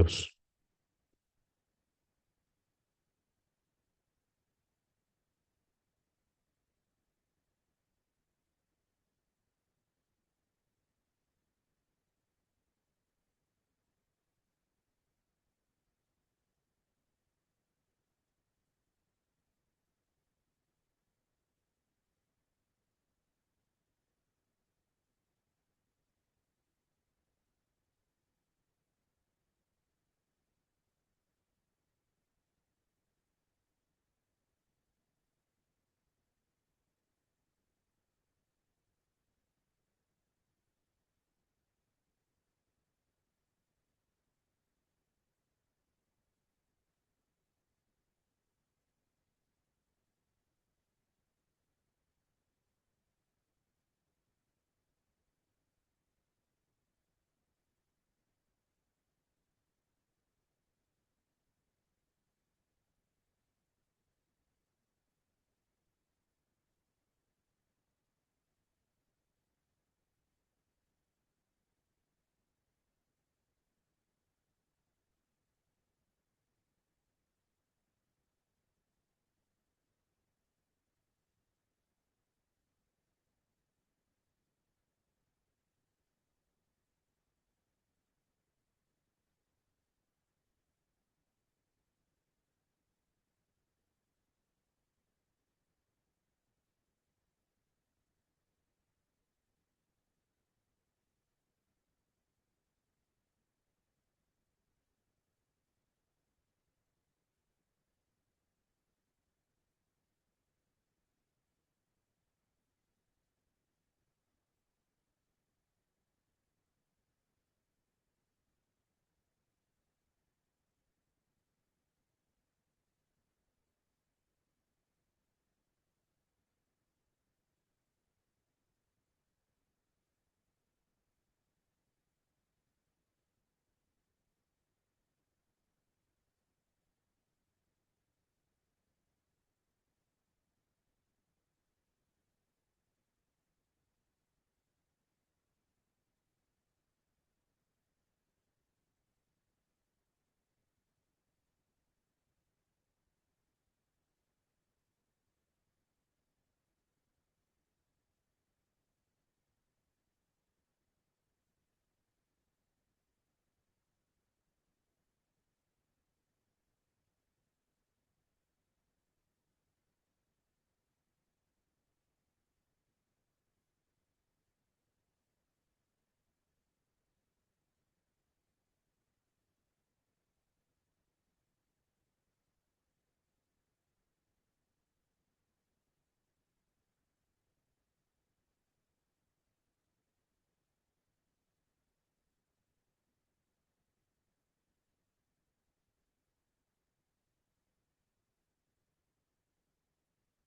Dos.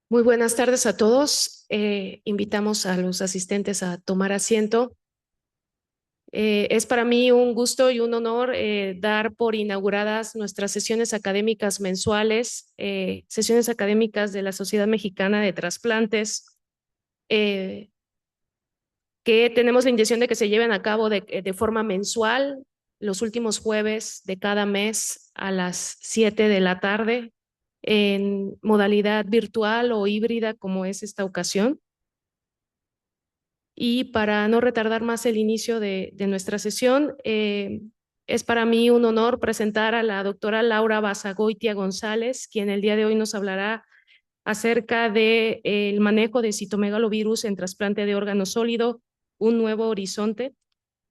Muy buenas tardes a todos. Invitamos a los asistentes a tomar asiento. Es para mí un gusto y un honor dar por inauguradas nuestras sesiones académicas mensuales, sesiones académicas de la Sociedad Mexicana de Trasplantes, eh, que tenemos la intención de que se lleven a cabo de forma mensual, los últimos jueves de cada mes a las 7 de la tarde, en modalidad virtual o híbrida como es esta ocasión. Y para no retardar más el inicio de nuestra sesión, es para mí un honor presentar a la doctora Laura Basagoitia González, quien el día de hoy nos hablará acerca del manejo de citomegalovirus en trasplante de órgano sólido, un nuevo horizonte.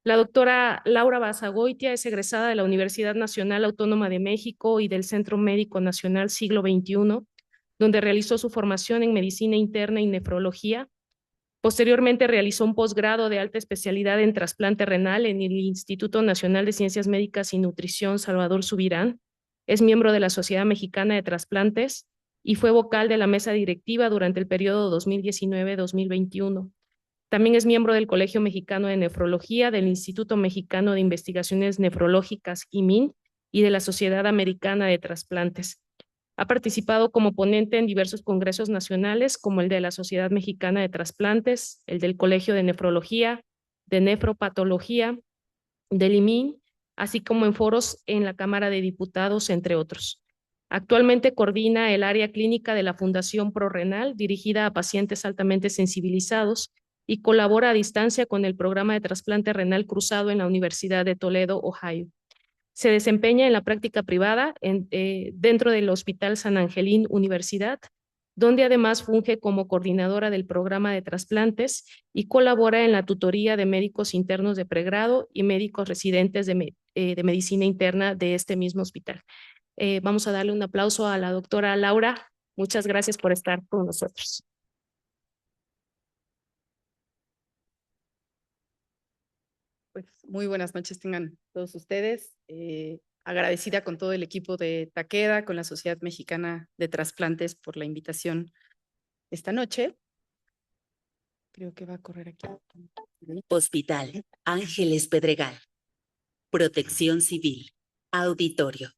La doctora Laura Basagoitia es egresada de la Universidad Nacional Autónoma de México y del Centro Médico Nacional Siglo XXI, donde realizó su formación en medicina interna y nefrología. Posteriormente realizó un posgrado de alta especialidad en trasplante renal en el Instituto Nacional de Ciencias Médicas y Nutrición Salvador Subirán. Es miembro de la Sociedad Mexicana de Trasplantes y fue vocal de la mesa directiva durante el periodo 2019-2021. También es miembro del Colegio Mexicano de Nefrología, del Instituto Mexicano de Investigaciones Nefrológicas, IMIN, y de la Sociedad Americana de Trasplantes. Ha participado como ponente en diversos congresos nacionales, como el de la Sociedad Mexicana de Trasplantes, el del Colegio de Nefrología, de Nefropatología, del IMIN así como en foros en la Cámara de Diputados, entre otros. Actualmente coordina el área clínica de la Fundación ProRenal, dirigida a pacientes altamente sensibilizados, y colabora a distancia con el programa de trasplante renal cruzado en la Universidad de Toledo, Ohio. Se desempeña en la práctica privada dentro del Hospital San Angelín Universidad, donde además funge como coordinadora del programa de trasplantes y colabora en la tutoría de médicos internos de pregrado y médicos residentes de medicina interna de este mismo hospital. Vamos a darle un aplauso a la doctora Laura. Muchas gracias por estar con nosotros. Pues muy buenas noches tengan todos ustedes. Agradecida con todo el equipo de Takeda, con la Sociedad Mexicana de Trasplantes por la invitación esta noche. Creo que va a correr aquí. Hospital Ángeles Pedregal. Protección Civil. Auditorio.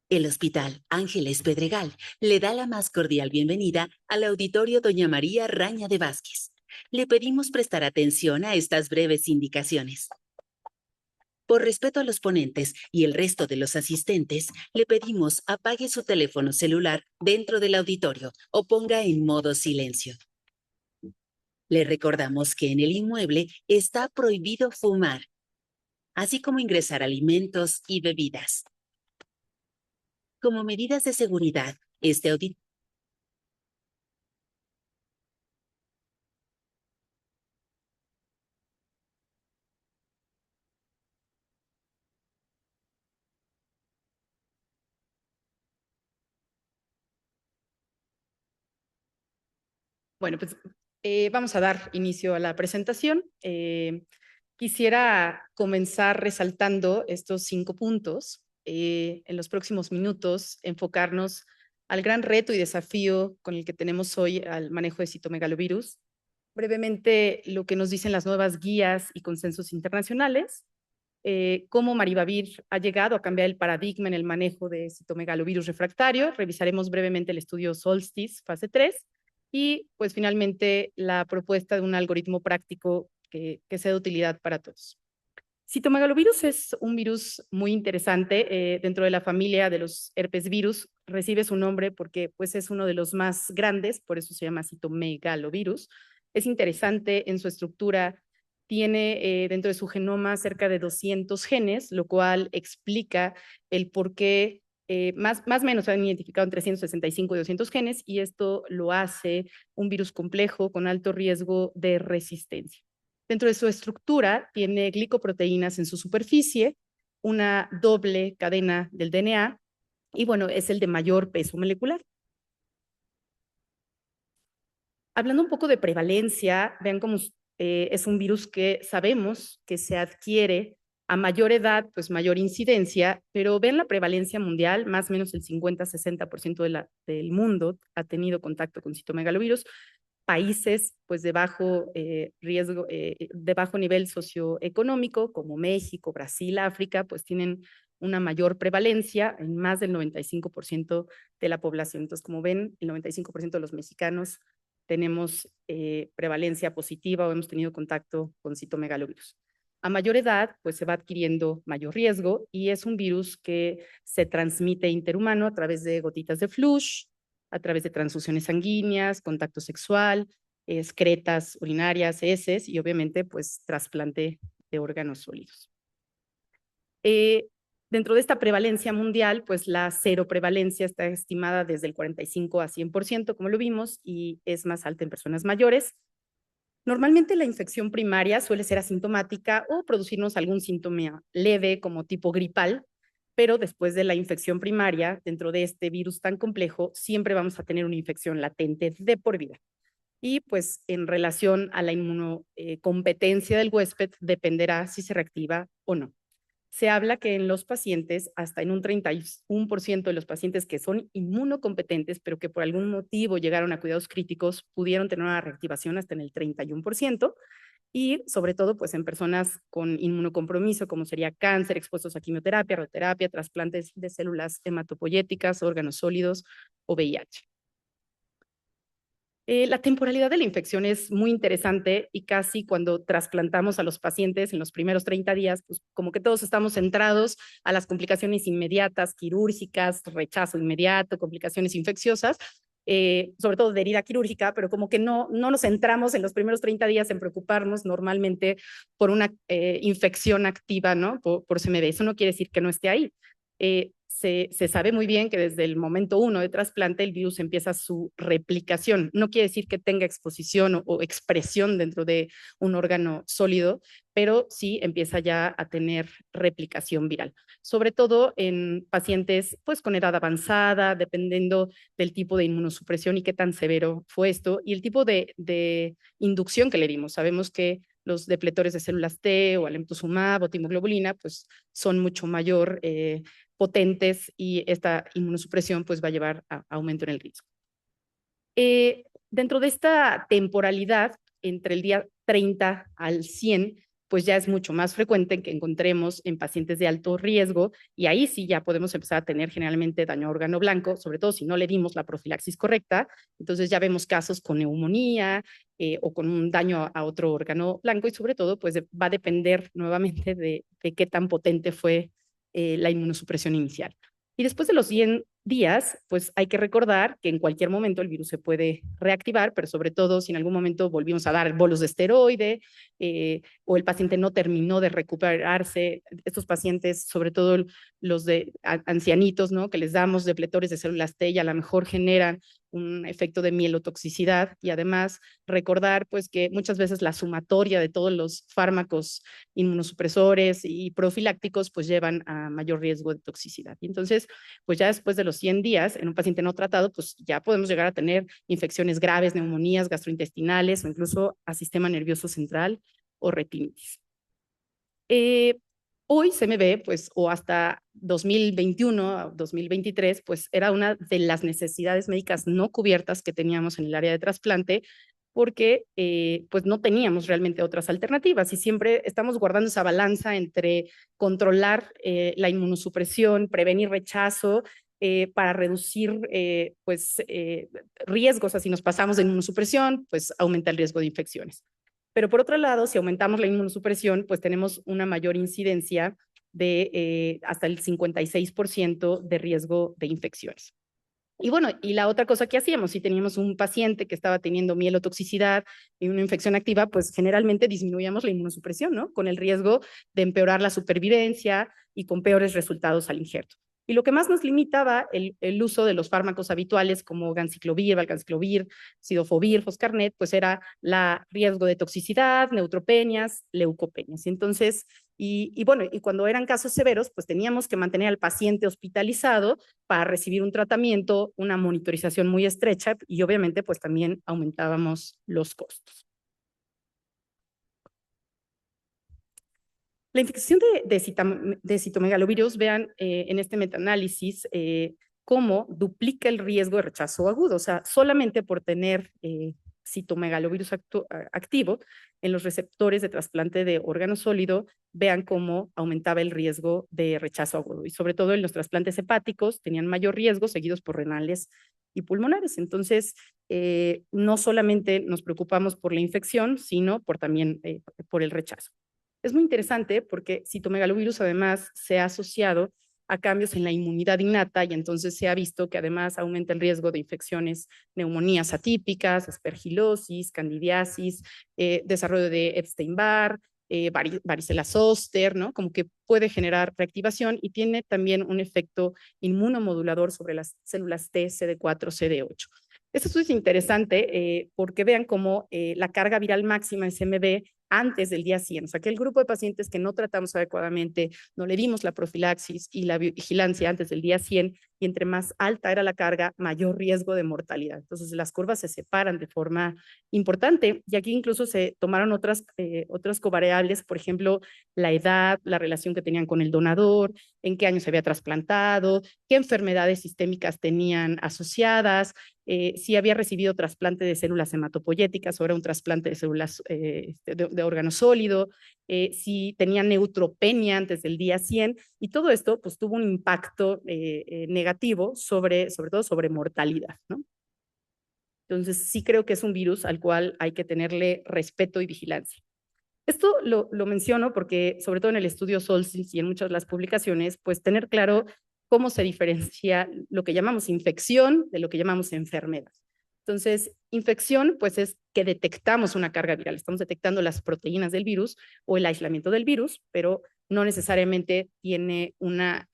El Hospital Ángeles Pedregal le da la más cordial bienvenida al Auditorio Doña María Raña de Vázquez. Le pedimos prestar atención a estas breves indicaciones. Por respeto a los ponentes y el resto de los asistentes, le pedimos apague su teléfono celular dentro del auditorio o ponga en modo silencio. Le recordamos que en el inmueble está prohibido fumar, así como ingresar alimentos y bebidas. Como medidas de seguridad, este auditorio Bueno, pues vamos a dar inicio a la presentación. Quisiera comenzar resaltando estos 5 puntos. En los próximos minutos, enfocarnos al gran reto y desafío con el que tenemos hoy al manejo de citomegalovirus. Brevemente, lo que nos dicen las nuevas guías y consensos internacionales, cómo Maribavir ha llegado a cambiar el paradigma en el manejo de citomegalovirus refractario. Revisaremos brevemente el estudio Solstice, fase 3, y pues finalmente la propuesta de un algoritmo práctico que sea de utilidad para todos. Citomegalovirus es un virus muy interesante dentro de la familia de los herpes virus. Recibe su nombre porque pues, es uno de los más grandes, por eso se llama citomegalovirus. Es interesante en su estructura. Tiene dentro de su genoma cerca de 200 genes, lo cual explica el por qué más o menos se han identificado entre 165 y 200 genes, y esto lo hace un virus complejo con alto riesgo de resistencia. Dentro de su estructura tiene glicoproteínas en su superficie, una doble cadena del DNA, y bueno, es el de mayor peso molecular. Hablando un poco de prevalencia, vean cómo es un virus que sabemos que se adquiere a mayor edad, pues mayor incidencia, pero vean la prevalencia mundial, más o menos el 50-60% del mundo ha tenido contacto con citomegalovirus. Países pues de bajo riesgo, de bajo nivel socioeconómico, como México, Brasil, África, pues tienen una mayor prevalencia en más del 95% de la población. Entonces, como ven, el 95% de los mexicanos tenemos prevalencia positiva o hemos tenido contacto con citomegalovirus. A mayor edad, pues se va adquiriendo mayor riesgo, y es un virus que se transmite interhumano a través de gotitas de flush, a través de transfusiones sanguíneas, contacto sexual, excretas urinarias, heces y obviamente pues trasplante de órganos sólidos. Dentro de esta prevalencia mundial, pues la seroprevalencia está estimada desde el 45 a 100%, como lo vimos, y es más alta en personas mayores. Normalmente la infección primaria suele ser asintomática o producirnos algún síntoma leve como tipo gripal, pero después de la infección primaria, dentro de este virus tan complejo, siempre vamos a tener una infección latente de por vida. Y pues en relación a la inmunocompetencia del huésped dependerá si se reactiva o no. Se habla que en los pacientes, hasta en un 31% de los pacientes que son inmunocompetentes, pero que por algún motivo llegaron a cuidados críticos, pudieron tener una reactivación hasta en el 31%, y sobre todo pues en personas con inmunocompromiso, como sería cáncer, expuestos a quimioterapia, radioterapia, trasplantes de células hematopoyéticas, órganos sólidos o VIH. La temporalidad de la infección es muy interesante y casi cuando trasplantamos a los pacientes en los primeros 30 días, pues como que todos estamos centrados a las complicaciones inmediatas, quirúrgicas, rechazo inmediato, complicaciones infecciosas, sobre todo de herida quirúrgica, pero como que no nos centramos en los primeros 30 días en preocuparnos normalmente por una infección activa, ¿no? Por CMV. Eso no quiere decir que no esté ahí. Se sabe muy bien que desde el momento 1 de trasplante el virus empieza su replicación. No quiere decir que tenga exposición o expresión dentro de un órgano sólido, pero sí empieza ya a tener replicación viral, sobre todo en pacientes pues con edad avanzada, dependiendo del tipo de inmunosupresión y qué tan severo fue esto y el tipo de inducción que le dimos. Sabemos que los depletores de células T o alemtuzumab o timoglobulina pues son mucho mayor potentes y esta inmunosupresión pues va a llevar a aumento en el riesgo. Dentro de esta temporalidad, entre el día 30 al 100, pues ya es mucho más frecuente que encontremos en pacientes de alto riesgo y ahí sí ya podemos empezar a tener generalmente daño a órgano blanco, sobre todo si no le dimos la profilaxis correcta. Entonces ya vemos casos con neumonía o con un daño a otro órgano blanco y sobre todo pues va a depender nuevamente de qué tan potente fue la inmunosupresión inicial. Y después de los 100 días, pues hay que recordar que en cualquier momento el virus se puede reactivar, pero sobre todo si en algún momento volvimos a dar bolos de esteroide o el paciente no terminó de recuperarse. Estos pacientes, sobre todo los de ancianitos, ¿no? Que les damos depletores de células T y a lo mejor generan un efecto de mielotoxicidad y además recordar pues que muchas veces la sumatoria de todos los fármacos inmunosupresores y profilácticos pues llevan a mayor riesgo de toxicidad. Y entonces pues ya después de los 100 días en un paciente no tratado pues ya podemos llegar a tener infecciones graves, neumonías gastrointestinales o incluso a sistema nervioso central o retinitis. Hoy CMV, pues, o hasta 2021, 2023, pues era una de las necesidades médicas no cubiertas que teníamos en el área de trasplante, porque pues no teníamos realmente otras alternativas y siempre estamos guardando esa balanza entre controlar la inmunosupresión, prevenir rechazo, para reducir riesgos. Así nos pasamos de inmunosupresión, pues aumenta el riesgo de infecciones. Pero por otro lado, si aumentamos la inmunosupresión, pues tenemos una mayor incidencia de hasta el 56% de riesgo de infecciones. Y bueno, y la otra cosa que hacíamos, si teníamos un paciente que estaba teniendo mielotoxicidad y una infección activa, pues generalmente disminuíamos la inmunosupresión, ¿no? Con el riesgo de empeorar la supervivencia y con peores resultados al injerto. Y lo que más nos limitaba el uso de los fármacos habituales como ganciclovir, valganciclovir, cidofovir, foscarnet, pues era el riesgo de toxicidad, neutropenias, leucopenias. Entonces, y bueno, y cuando eran casos severos, pues teníamos que mantener al paciente hospitalizado para recibir un tratamiento, una monitorización muy estrecha y obviamente pues también aumentábamos los costos. La infección de citomegalovirus, vean en este metaanálisis cómo duplica el riesgo de rechazo agudo, o sea, solamente por tener citomegalovirus activo en los receptores de trasplante de órgano sólido, vean cómo aumentaba el riesgo de rechazo agudo y sobre todo en los trasplantes hepáticos tenían mayor riesgo seguidos por renales y pulmonares. Entonces, no solamente nos preocupamos por la infección, sino también por el rechazo. Es muy interesante porque citomegalovirus además se ha asociado a cambios en la inmunidad innata y entonces se ha visto que además aumenta el riesgo de infecciones, neumonías atípicas, aspergilosis, candidiasis, desarrollo de Epstein-Barr, varicela zoster, ¿no? Como que puede generar reactivación y tiene también un efecto inmunomodulador sobre las células T, CD4, CD8. Esto es interesante porque vean cómo la carga viral máxima en CMV antes del día 100, o sea que el grupo de pacientes que no tratamos adecuadamente, no le dimos la profilaxis y la vigilancia antes del día 100, y entre más alta era la carga, mayor riesgo de mortalidad. Entonces las curvas se separan de forma importante y aquí incluso se tomaron otras covariables, por ejemplo, la edad, la relación que tenían con el donador, en qué año se había trasplantado, qué enfermedades sistémicas tenían asociadas, si había recibido trasplante de células hematopoyéticas o era un trasplante de células de órgano sólido, si tenía neutropenia antes del día 100 y todo esto pues tuvo un impacto negativo sobre todo sobre mortalidad, ¿no? Entonces, sí creo que es un virus al cual hay que tenerle respeto y vigilancia. Esto lo menciono porque, sobre todo en el estudio Solstice y en muchas de las publicaciones, pues tener claro cómo se diferencia lo que llamamos infección de lo que llamamos enfermedad. Entonces, infección, pues es que detectamos una carga viral, estamos detectando las proteínas del virus o el aislamiento del virus, pero no necesariamente tiene una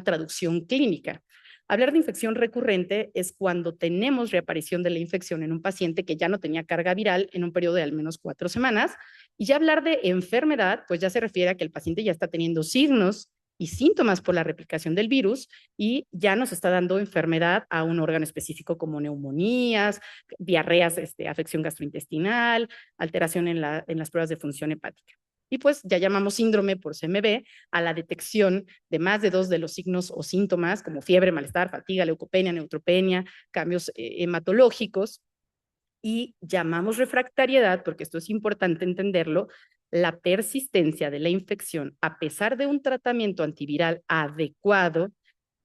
traducción clínica. Hablar de infección recurrente es cuando tenemos reaparición de la infección en un paciente que ya no tenía carga viral en un periodo de al menos 4 semanas. Y ya hablar de enfermedad, pues ya se refiere a que el paciente ya está teniendo signos y síntomas por la replicación del virus y ya nos está dando enfermedad a un órgano específico como neumonías, diarreas, afección gastrointestinal, alteración en las pruebas de función hepática. Y pues ya llamamos síndrome por CMV a la detección de más de 2 de los signos o síntomas como fiebre, malestar, fatiga, leucopenia, neutropenia, cambios hematológicos. Y llamamos refractariedad, porque esto es importante entenderlo, la persistencia de la infección a pesar de un tratamiento antiviral adecuado,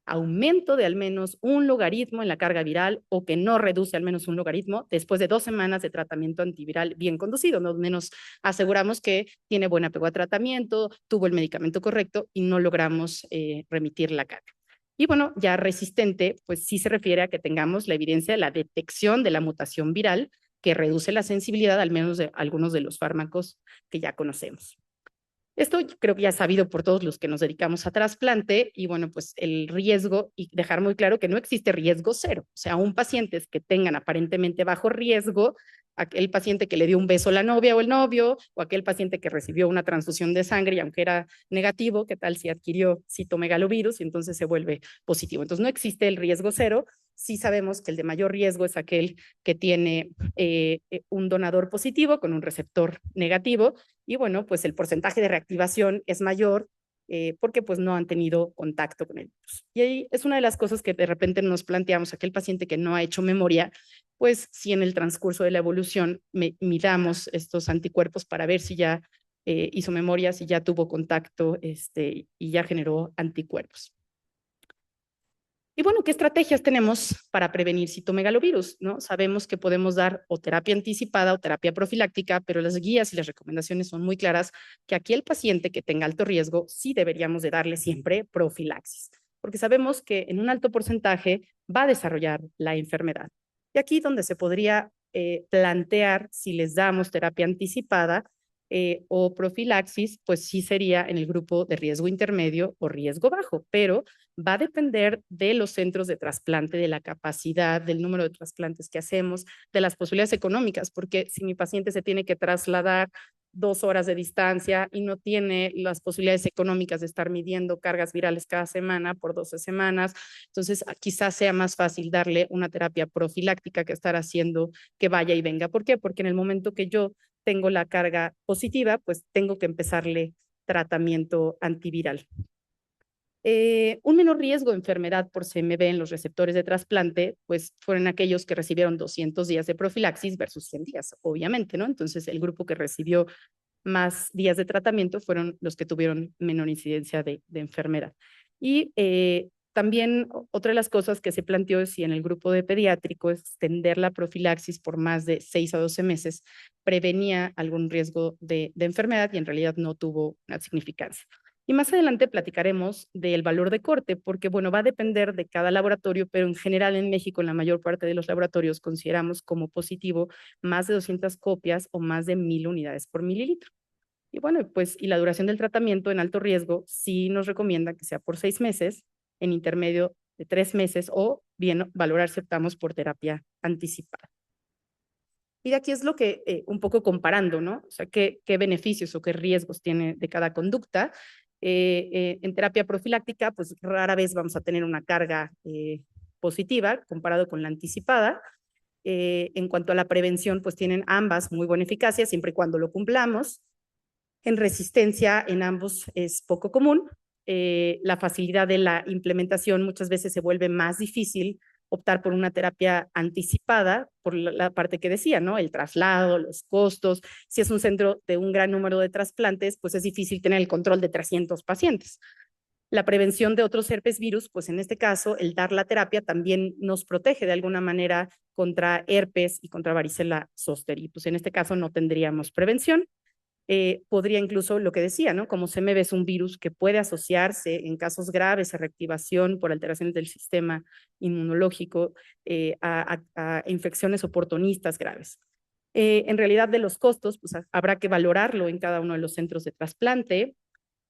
aumento de al menos un logaritmo en la carga viral o que no reduce al menos un logaritmo después de 2 semanas de tratamiento antiviral bien conducido. No menos aseguramos que tiene buen apego a tratamiento, tuvo el medicamento correcto y no logramos remitir la carga. Y bueno, ya resistente, pues sí se refiere a que tengamos la evidencia de la detección de la mutación viral que reduce la sensibilidad al menos de algunos de los fármacos que ya conocemos. Esto creo que ya es sabido por todos los que nos dedicamos a trasplante y bueno, pues el riesgo y dejar muy claro que no existe riesgo cero. O sea, aún pacientes que tengan aparentemente bajo riesgo, aquel paciente que le dio un beso a la novia o el novio, o aquel paciente que recibió una transfusión de sangre y aunque era negativo, ¿qué tal si adquirió citomegalovirus y entonces se vuelve positivo? Entonces no existe el riesgo cero. Sí sabemos que el de mayor riesgo es aquel que tiene un donador positivo con un receptor negativo y bueno, pues el porcentaje de reactivación es mayor porque pues no han tenido contacto con el virus. Y ahí es una de las cosas que de repente nos planteamos, aquel paciente que no ha hecho memoria, pues si en el transcurso de la evolución midamos estos anticuerpos para ver si ya hizo memoria, si ya tuvo contacto y ya generó anticuerpos. Y bueno, ¿qué estrategias tenemos para prevenir citomegalovirus? ¿No? Sabemos que podemos dar o terapia anticipada o terapia profiláctica, pero las guías y las recomendaciones son muy claras que aquí el paciente que tenga alto riesgo sí deberíamos de darle siempre profilaxis, porque sabemos que en un alto porcentaje va a desarrollar la enfermedad. Y aquí donde se podría plantear si les damos terapia anticipada o profilaxis, pues sí sería en el grupo de riesgo intermedio o riesgo bajo, pero va a depender de los centros de trasplante, de la capacidad, del número de trasplantes que hacemos, de las posibilidades económicas, porque si mi paciente se tiene que trasladar 2 horas de distancia y no tiene las posibilidades económicas de estar midiendo cargas virales cada semana por 12 semanas, entonces quizás sea más fácil darle una terapia profiláctica que estar haciendo que vaya y venga. ¿Por qué? Porque en el momento que yo tengo la carga positiva, pues tengo que empezarle tratamiento antiviral. Un menor riesgo de enfermedad por CMV en los receptores de trasplante, pues fueron aquellos que recibieron 200 días de profilaxis versus 100 días, obviamente, ¿no? Entonces, el grupo que recibió más días de tratamiento fueron los que tuvieron menor incidencia de enfermedad. Y también otra de las cosas que se planteó es si en el grupo de pediátrico extender la profilaxis por más de 6 a 12 meses prevenía algún riesgo de enfermedad y en realidad no tuvo una significancia. Y más adelante platicaremos del valor de corte, porque bueno, va a depender de cada laboratorio, pero en general en México, en la mayor parte de los laboratorios, consideramos como positivo más de 200 copias o más de 1000 unidades por mililitro. Y bueno, pues, y la duración del tratamiento en alto riesgo sí nos recomienda que sea por 6 meses, en intermedio de 3 meses, o bien valorar si optamos por terapia anticipada. Y de aquí es lo que un poco comparando, ¿no? O sea, qué beneficios o qué riesgos tiene de cada conducta. En terapia profiláctica, pues rara vez vamos a tener una carga positiva comparado con la anticipada. En cuanto a la prevención, pues tienen ambas muy buena eficacia, siempre y cuando lo cumplamos. En resistencia, en ambos es poco común. La facilidad de la implementación muchas veces se vuelve más difícil optar por una terapia anticipada, por la parte que decía, ¿no? El traslado, los costos. Si es un centro de un gran número de trasplantes, pues es difícil tener el control de 300 pacientes. La prevención de otros herpes virus, pues en este caso, el dar la terapia también nos protege de alguna manera contra herpes y contra varicela zoster. Y pues en este caso no tendríamos prevención. Podría incluso, lo que decía, ¿no? Como CMV es un virus que puede asociarse en casos graves a reactivación por alteraciones del sistema inmunológico a infecciones oportunistas graves. En realidad de los costos, pues habrá que valorarlo en cada uno de los centros de trasplante.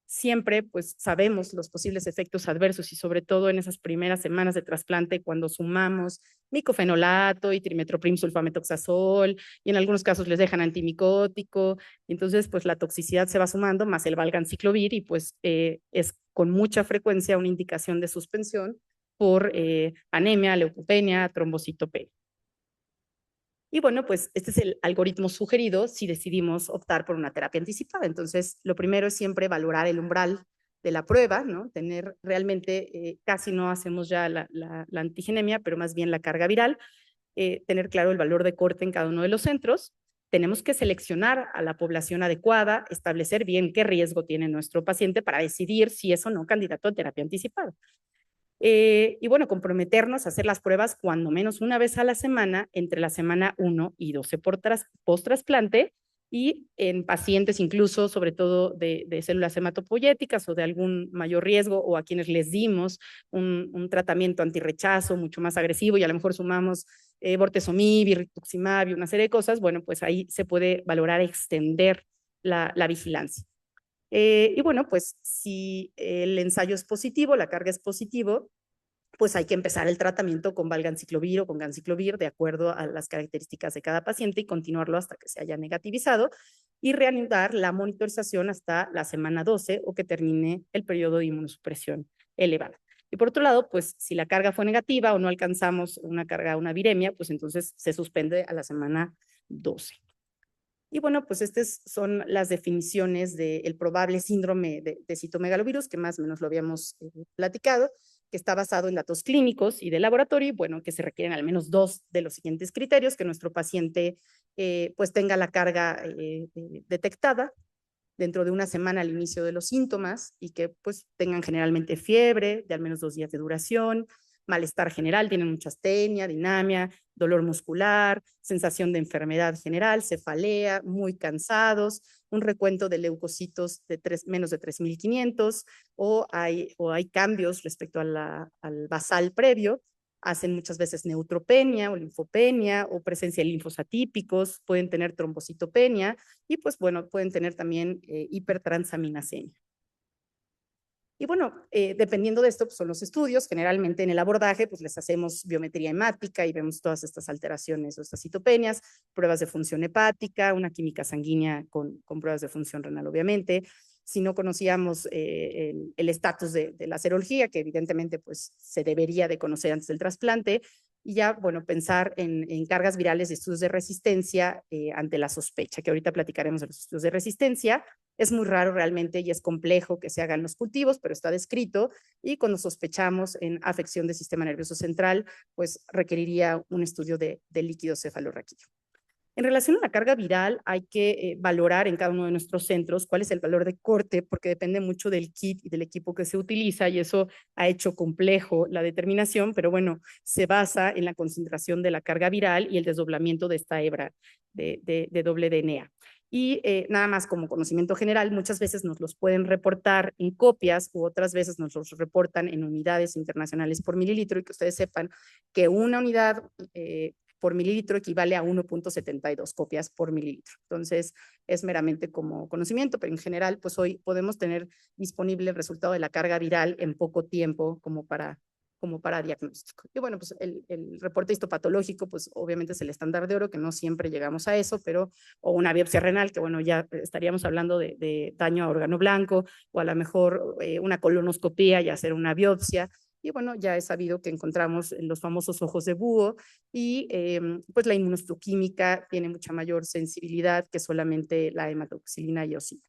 Siempre pues sabemos los posibles efectos adversos y sobre todo en esas primeras semanas de trasplante cuando sumamos micofenolato y trimetoprim sulfametoxazol y en algunos casos les dejan antimicótico, entonces pues la toxicidad se va sumando más el valganciclovir y pues es con mucha frecuencia una indicación de suspensión por anemia, leucopenia, trombocitopenia. Y bueno, pues este es el algoritmo sugerido si decidimos optar por una terapia anticipada. Entonces, lo primero es siempre valorar el umbral de la prueba, ¿no? Tener realmente, casi no hacemos ya la antigenemia, pero más bien la carga viral, tener claro el valor de corte en cada uno de los centros. Tenemos que seleccionar a la población adecuada, establecer bien qué riesgo tiene nuestro paciente para decidir si es o no candidato a terapia anticipada. Y bueno, comprometernos a hacer las pruebas cuando menos una vez a la semana, entre la semana 1 y 12 post-trasplante, y en pacientes incluso, sobre todo de células hematopoyéticas o de algún mayor riesgo, o a quienes les dimos un tratamiento antirrechazo mucho más agresivo y a lo mejor sumamos bortezomib, rituximab y una serie de cosas, bueno, pues ahí se puede valorar extender la vigilancia. Y bueno, pues si el ensayo es positivo, la carga es positivo, pues hay que empezar el tratamiento con valganciclovir o con ganciclovir de acuerdo a las características de cada paciente y continuarlo hasta que se haya negativizado y reanudar la monitorización hasta la semana 12 o que termine el periodo de inmunosupresión elevada. Y por otro lado, pues si la carga fue negativa o no alcanzamos una viremia, pues entonces se suspende a la semana 12. Y bueno, pues estas son las definiciones del probable síndrome de citomegalovirus, que más o menos lo habíamos platicado, que está basado en datos clínicos y de laboratorio, y bueno, que se requieren al menos 2 de los siguientes criterios, que nuestro paciente pues tenga la carga detectada dentro de una semana al inicio de los síntomas y que pues tengan generalmente fiebre de al menos 2 días de duración, malestar general, tienen mucha astenia, dinamia, dolor muscular, sensación de enfermedad general, cefalea, muy cansados, un recuento de leucocitos de menos de 3.500 o hay cambios respecto al basal previo, hacen muchas veces neutropenia o linfopenia o presencia de linfos atípicos, pueden tener trombocitopenia y pues bueno, pueden tener también hipertransaminacemia. Y bueno, dependiendo de esto, pues son los estudios. Generalmente en el abordaje, pues les hacemos biometría hemática y vemos todas estas alteraciones o estas citopenias, pruebas de función hepática, una química sanguínea con pruebas de función renal, obviamente. Si no conocíamos el estatus de la serología, que evidentemente pues se debería de conocer antes del trasplante, y ya, bueno, pensar en cargas virales de estudios de resistencia ante la sospecha, que ahorita platicaremos de los estudios de resistencia. Es muy raro realmente y es complejo que se hagan los cultivos, pero está descrito y cuando sospechamos en afección del sistema nervioso central, pues requeriría un estudio de líquido cefalorraquídeo. En relación a la carga viral, hay que valorar en cada uno de nuestros centros cuál es el valor de corte, porque depende mucho del kit y del equipo que se utiliza, y eso ha hecho complejo la determinación, pero bueno, se basa en la concentración de la carga viral y el desdoblamiento de esta hebra de doble DNA. Y nada más como conocimiento general, muchas veces nos los pueden reportar en copias u otras veces nos los reportan en unidades internacionales por mililitro, y que ustedes sepan que una unidad por mililitro equivale a 1.72 copias por mililitro. Entonces, es meramente como conocimiento, pero en general, pues hoy podemos tener disponible el resultado de la carga viral en poco tiempo como para diagnóstico. Y bueno, pues el reporte histopatológico, pues obviamente es el estándar de oro, que no siempre llegamos a eso, pero, o una biopsia renal, que bueno, ya estaríamos hablando de daño a órgano blanco, o a lo mejor una colonoscopía y hacer una biopsia. Y bueno, ya es sabido que encontramos los famosos ojos de búho y pues la inmunohistoquímica tiene mucha mayor sensibilidad que solamente la hematoxilina y eosina.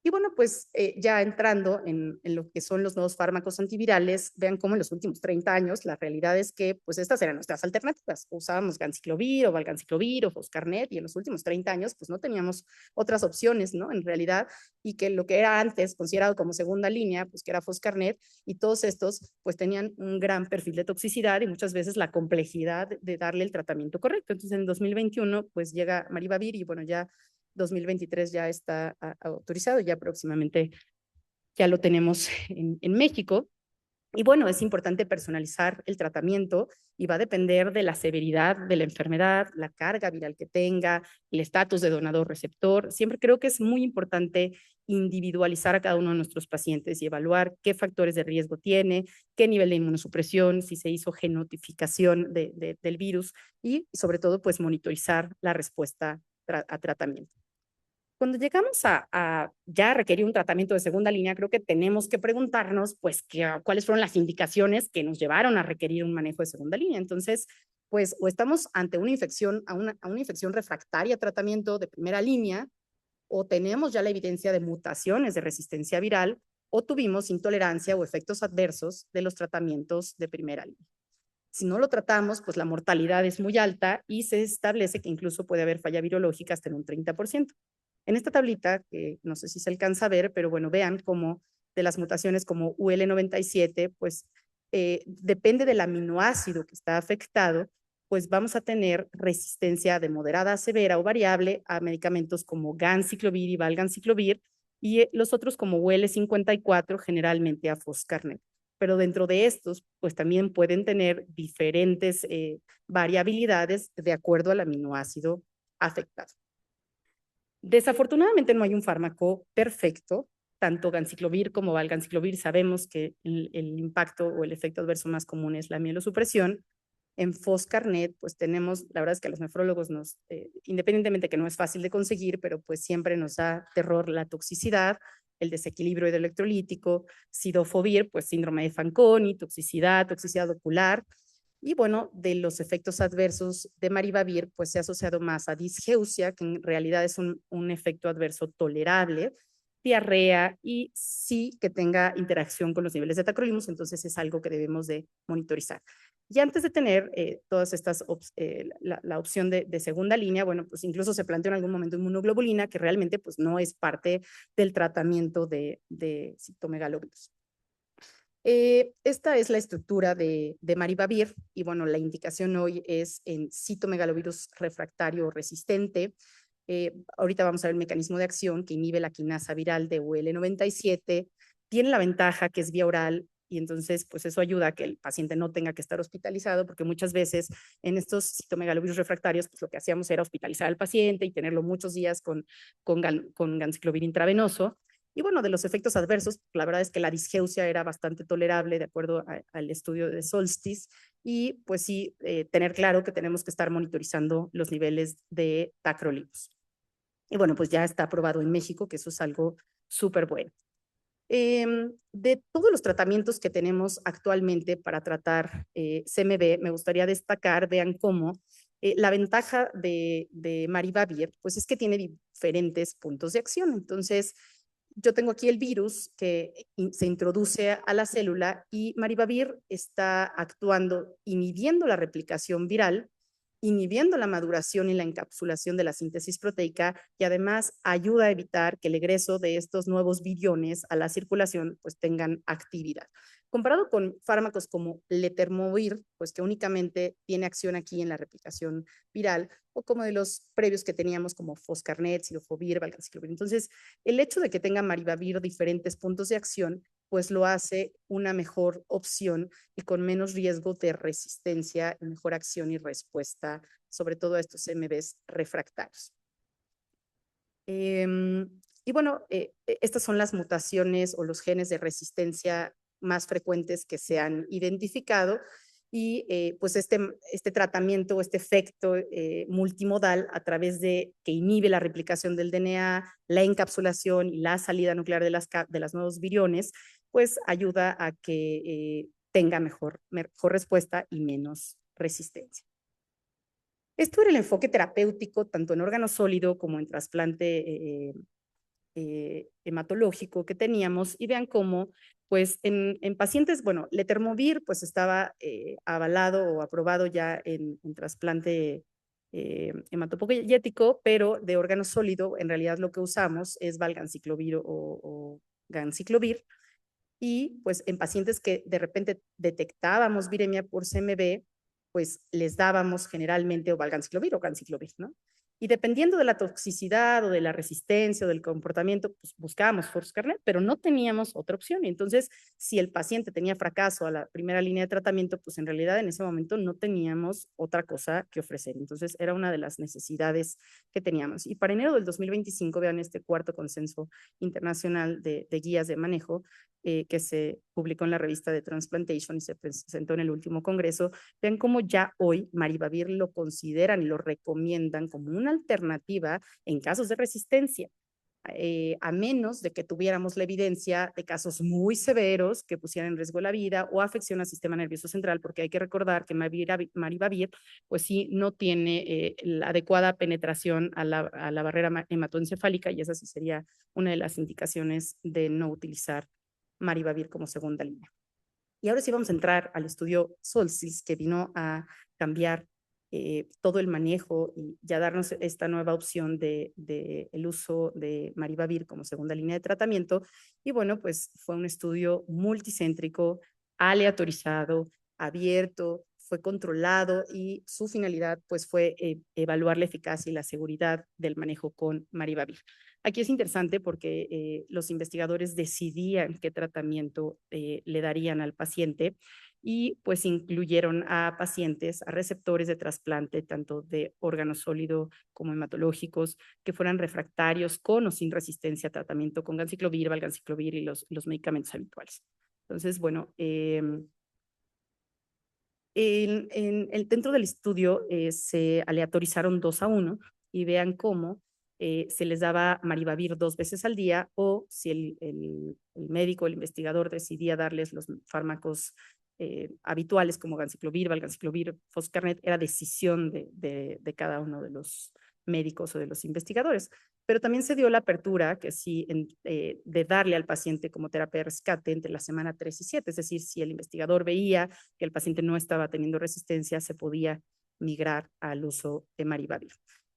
Y bueno, pues ya entrando en lo que son los nuevos fármacos antivirales, vean cómo en los últimos 30 años la realidad es que pues estas eran nuestras alternativas. Usábamos ganciclovir o valganciclovir o foscarnet, y en los últimos 30 años pues no teníamos otras opciones, ¿no? En realidad, y que lo que era antes considerado como segunda línea, pues que era foscarnet, y todos estos pues tenían un gran perfil de toxicidad y muchas veces la complejidad de darle el tratamiento correcto. Entonces en 2021 pues llega maribavir y bueno, ya 2023 ya está autorizado, ya próximamente ya lo tenemos en México. Y bueno, es importante personalizar el tratamiento y va a depender de la severidad de la enfermedad, la carga viral que tenga, el estatus de donador-receptor. Siempre creo que es muy importante individualizar a cada uno de nuestros pacientes y evaluar qué factores de riesgo tiene, qué nivel de inmunosupresión, si se hizo genotificación del virus y sobre todo pues monitorizar la respuesta a tratamiento. Cuando llegamos a ya requerir un tratamiento de segunda línea, creo que tenemos que preguntarnos, pues, cuáles fueron las indicaciones que nos llevaron a requerir un manejo de segunda línea. Entonces, pues, o estamos ante una infección, a una infección refractaria a tratamiento de primera línea, o tenemos ya la evidencia de mutaciones de resistencia viral, o tuvimos intolerancia o efectos adversos de los tratamientos de primera línea. Si no lo tratamos, pues la mortalidad es muy alta y se establece que incluso puede haber falla virológica hasta en un 30%. En esta tablita, que no sé si se alcanza a ver, pero bueno, vean cómo de las mutaciones como UL97, pues depende del aminoácido que está afectado, pues vamos a tener resistencia de moderada a severa o variable a medicamentos como ganciclovir y valganciclovir, y los otros como UL54 generalmente a foscarnet. Pero dentro de estos, pues también pueden tener diferentes variabilidades de acuerdo al aminoácido afectado. Desafortunadamente no hay un fármaco perfecto, tanto ganciclovir como valganciclovir sabemos que el impacto o el efecto adverso más común es la mielosupresión. En foscarnet, pues tenemos, la verdad es que a los nefrólogos independientemente que no es fácil de conseguir, pero pues siempre nos da terror la toxicidad, el desequilibrio hidroelectrolítico, sidofovir, pues síndrome de Fanconi, toxicidad ocular. Y bueno, de los efectos adversos de maribavir, pues se ha asociado más a disgeusia, que en realidad es un efecto adverso tolerable, diarrea y sí que tenga interacción con los niveles de tacrolimus, entonces es algo que debemos de monitorizar. Y antes de tener todas estas, la opción de segunda línea, bueno, pues incluso se planteó en algún momento inmunoglobulina, que realmente pues no es parte del tratamiento de citomegalovirus. Esta es la estructura de maribavir y bueno, la indicación hoy es en citomegalovirus refractario resistente. Ahorita vamos a ver el mecanismo de acción que inhibe la quinasa viral de UL97. Tiene la ventaja que es vía oral y entonces pues eso ayuda a que el paciente no tenga que estar hospitalizado, porque muchas veces en estos citomegalovirus refractarios pues lo que hacíamos era hospitalizar al paciente y tenerlo muchos días con ganciclovir intravenoso. Y bueno, de los efectos adversos, la verdad es que la disgeusia era bastante tolerable de acuerdo al estudio de Solstice y pues sí, tener claro que tenemos que estar monitorizando los niveles de tacrolimus. Y bueno, pues ya está aprobado en México, que eso es algo súper bueno. De todos los tratamientos que tenemos actualmente para tratar CMV, me gustaría destacar, vean cómo la ventaja de maribavir, pues es que tiene diferentes puntos de acción. Entonces, yo tengo aquí el virus que se introduce a la célula y maribavir está actuando inhibiendo la replicación viral, inhibiendo la maduración y la encapsulación de la síntesis proteica y además ayuda a evitar que el egreso de estos nuevos viriones a la circulación pues tengan actividad. Comparado con fármacos como letermovir, pues que únicamente tiene acción aquí en la replicación viral, o como de los previos que teníamos como foscarnet, sidofovir, valganciclovir. Entonces, el hecho de que tenga maribavir diferentes puntos de acción, pues lo hace una mejor opción y con menos riesgo de resistencia, mejor acción y respuesta, sobre todo a estos MBs refractarios. Y bueno, estas son las mutaciones o los genes de resistencia más frecuentes que se han identificado y pues este tratamiento o este efecto multimodal a través de que inhibe la replicación del DNA, la encapsulación y la salida nuclear de las nuevos viriones, pues ayuda a que tenga mejor respuesta y menos resistencia. Esto era el enfoque terapéutico tanto en órgano sólido como en trasplante hematológico que teníamos y vean cómo, pues en pacientes, bueno, letermovir pues estaba avalado o aprobado ya en trasplante hematopoyético, pero de órgano sólido, en realidad lo que usamos es valganciclovir o ganciclovir, y pues en pacientes que de repente detectábamos viremia por CMV, pues les dábamos generalmente o valganciclovir o ganciclovir, ¿no? Y dependiendo de la toxicidad o de la resistencia o del comportamiento, pues buscábamos Foscarnet, pero no teníamos otra opción. Y entonces, si el paciente tenía fracaso a la primera línea de tratamiento, pues en realidad en ese momento no teníamos otra cosa que ofrecer. Entonces, era una de las necesidades que teníamos. Y para enero del 2025, vean este cuarto consenso internacional de guías de manejo, que se publicó en la revista de Transplantation y se presentó en el último congreso. Vean cómo ya hoy Maribavir lo consideran y lo recomiendan como una alternativa en casos de resistencia, a menos de que tuviéramos la evidencia de casos muy severos que pusieran en riesgo la vida o afección al sistema nervioso central, porque hay que recordar que Maribavir pues sí no tiene la adecuada penetración a la barrera hematoencefálica, y esa sí sería una de las indicaciones de no utilizar Maribavir como segunda línea. Y ahora sí vamos a entrar al estudio SOLSTICE, que vino a cambiar todo el manejo y ya darnos esta nueva opción de el uso de Maribavir como segunda línea de tratamiento. Y bueno, pues fue un estudio multicéntrico, aleatorizado, abierto, fue controlado, y su finalidad pues fue evaluar la eficacia y la seguridad del manejo con Maribavir. Aquí es interesante porque los investigadores decidían qué tratamiento le darían al paciente, y pues incluyeron a pacientes, a receptores de trasplante, tanto de órgano sólido como hematológicos, que fueran refractarios con o sin resistencia a tratamiento con ganciclovir, valganciclovir y los medicamentos habituales. Entonces, bueno, dentro del estudio se aleatorizaron 2-1, y vean cómo se les daba Maribavir 2 veces al día, o si el médico, el investigador decidía darles los fármacos habituales como ganciclovir, valganciclovir, Foscarnet, era decisión de cada uno de los médicos o de los investigadores. Pero también se dio la apertura que sí, de darle al paciente como terapia de rescate entre la semana 3 y 7, es decir, si el investigador veía que el paciente no estaba teniendo resistencia, se podía migrar al uso de Maribavir.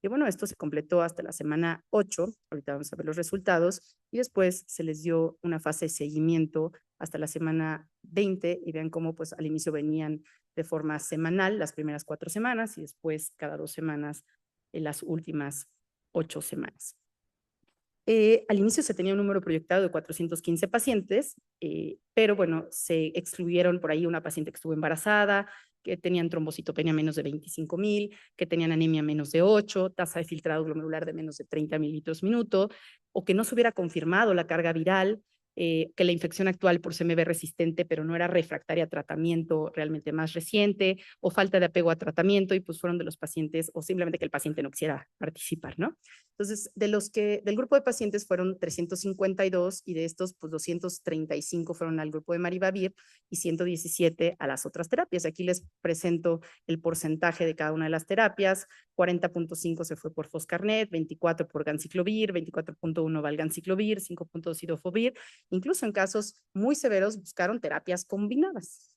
Y bueno, esto se completó hasta la semana 8, ahorita vamos a ver los resultados, y después se les dio una fase de seguimiento hasta la semana 20, y vean cómo pues al inicio venían de forma semanal las primeras 4 semanas, y después cada 2 semanas en las últimas 8 semanas. Al inicio se tenía un número proyectado de 415 pacientes, pero bueno, se excluyeron por ahí una paciente que estuvo embarazada, que tenían trombocitopenia menos de 25,000, que tenían anemia menos de 8, tasa de filtrado glomerular de menos de 30 mililitros minuto, o que no se hubiera confirmado la carga viral, que la infección actual por CMV resistente, pero no era refractaria a tratamiento realmente más reciente, o falta de apego a tratamiento, y pues fueron de los pacientes, o simplemente que el paciente no quisiera participar, ¿no? Entonces, del grupo de pacientes fueron 352, y de estos, pues 235 fueron al grupo de Maribavir y 117 a las otras terapias. Aquí les presento el porcentaje de cada una de las terapias. 40.5 se fue por Foscarnet, 24 por ganciclovir, 24.1 valganciclovir, 5.2 idofovir. Incluso en casos muy severos buscaron terapias combinadas.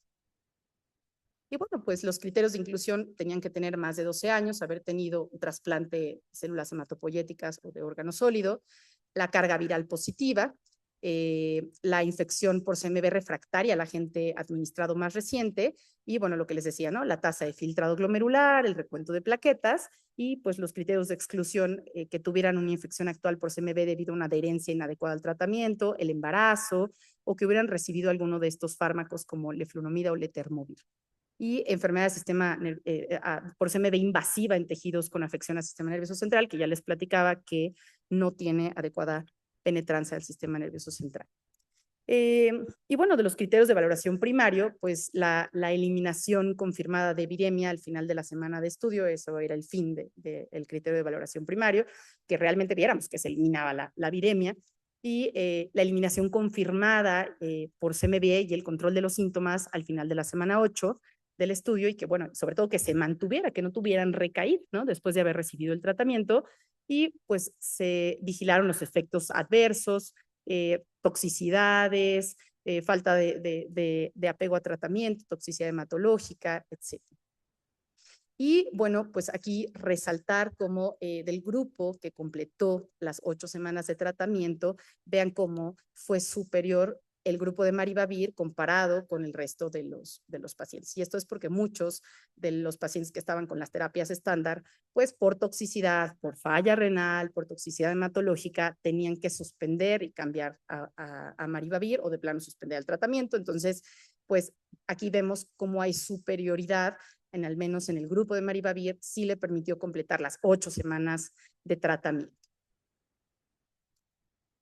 Y bueno, pues los criterios de inclusión tenían que tener más de 12 años, haber tenido un trasplante de células hematopoyéticas o de órgano sólido, la carga viral positiva, la infección por CMV refractaria al agente administrado más reciente, y bueno, lo que les decía, ¿no? La tasa de filtrado glomerular, el recuento de plaquetas, y pues los criterios de exclusión, que tuvieran una infección actual por CMV debido a una adherencia inadecuada al tratamiento, el embarazo, o que hubieran recibido alguno de estos fármacos como leflunomida o letermovir. Y enfermedad del sistema por CMV invasiva en tejidos con afección al sistema nervioso central, que ya les platicaba que no tiene adecuada penetrancia del sistema nervioso central. Y bueno, de los criterios de valoración primario, pues la eliminación confirmada de viremia al final de la semana de estudio, eso era el fin del criterio de valoración primario, que realmente viéramos que se eliminaba la viremia, y la eliminación confirmada por CMV y el control de los síntomas al final de la semana 8 del estudio, y que bueno, sobre todo que se mantuviera, que no tuvieran recaída, ¿no? Después de haber recibido el tratamiento, y pues se vigilaron los efectos adversos, toxicidades, falta de apego a tratamiento, toxicidad hematológica, etc. Y bueno, pues aquí resaltar cómo del grupo que completó las 8 semanas de tratamiento, vean cómo fue superior el grupo de Maribavir comparado con el resto de los pacientes. Y esto es porque muchos de los pacientes que estaban con las terapias estándar, pues por toxicidad, por falla renal, por toxicidad hematológica, tenían que suspender y cambiar a Maribavir o de plano suspender el tratamiento. Entonces, pues aquí vemos cómo hay superioridad al menos en el grupo de Maribavir, sí le permitió completar las 8 semanas de tratamiento.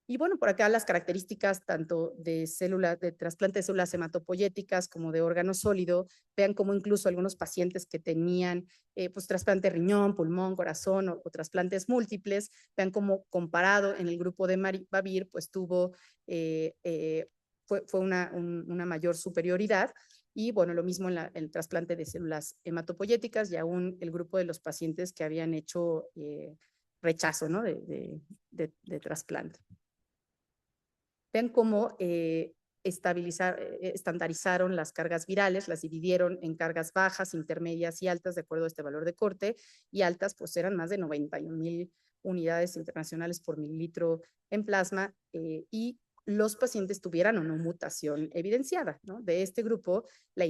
Y bueno, por acá las características tanto de células, de trasplante de células hematopoyéticas como de órgano sólido, vean cómo incluso algunos pacientes que tenían pues trasplante de riñón, pulmón, corazón o trasplantes múltiples, vean cómo comparado en el grupo de Maribavir, pues tuvo, fue una mayor superioridad. Y bueno, lo mismo en el trasplante de células hematopoyéticas y aún el grupo de los pacientes que habían hecho rechazo, ¿no? de trasplante. Vean cómo estandarizaron las cargas virales, las dividieron en cargas bajas, intermedias y altas de acuerdo a este valor de corte, y altas pues eran más de 91,000 unidades internacionales por mililitro en plasma, y los pacientes tuvieran o no mutación evidenciada, ¿no? De este grupo, la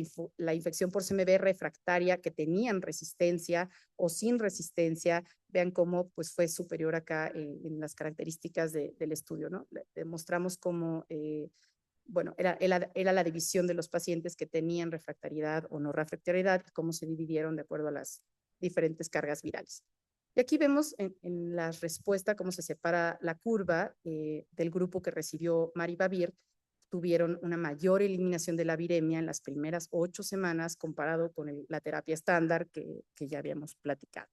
infección por CMV refractaria que tenían resistencia o sin resistencia, vean cómo pues, fue superior acá en las características del estudio, ¿no? Demostramos cómo, bueno, era la división de los pacientes que tenían refractariedad o no refractariedad, cómo se dividieron de acuerdo a las diferentes cargas virales. Y aquí vemos en la respuesta cómo se separa la curva del grupo que recibió Maribavir. Tuvieron una mayor eliminación de la viremia en las primeras 8 semanas comparado con la terapia estándar que ya habíamos platicado.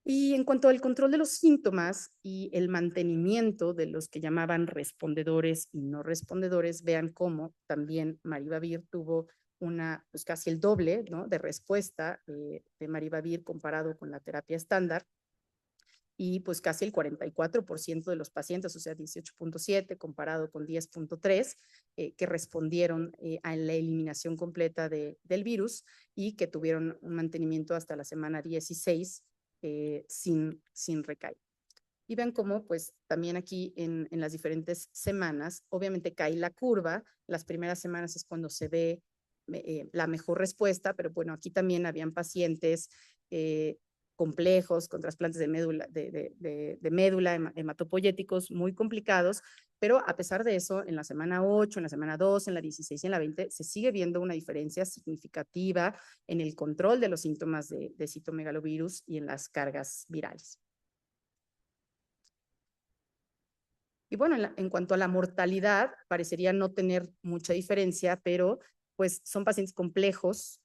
Y en cuanto al control de los síntomas y el mantenimiento de los que llamaban respondedores y no respondedores, vean cómo también Maribavir tuvo pues casi el doble, ¿no? de respuesta de Maribavir comparado con la terapia estándar, y pues casi el 44% de los pacientes, o sea, 18.7 comparado con 10.3, que respondieron a la eliminación completa del virus y que tuvieron un mantenimiento hasta la semana 16 sin recaída. Y vean cómo, pues, también aquí en las diferentes semanas, obviamente cae la curva. Las primeras semanas es cuando se ve la mejor respuesta, pero bueno, aquí también habían pacientes complejos, con trasplantes de médula, hematopoyéticos muy complicados, pero a pesar de eso, en la semana 8, en la semana 2, en la 16 y en la 20, se sigue viendo una diferencia significativa en el control de los síntomas de citomegalovirus y en las cargas virales. Y bueno, en cuanto a la mortalidad, parecería no tener mucha diferencia, pero pues son pacientes complejos.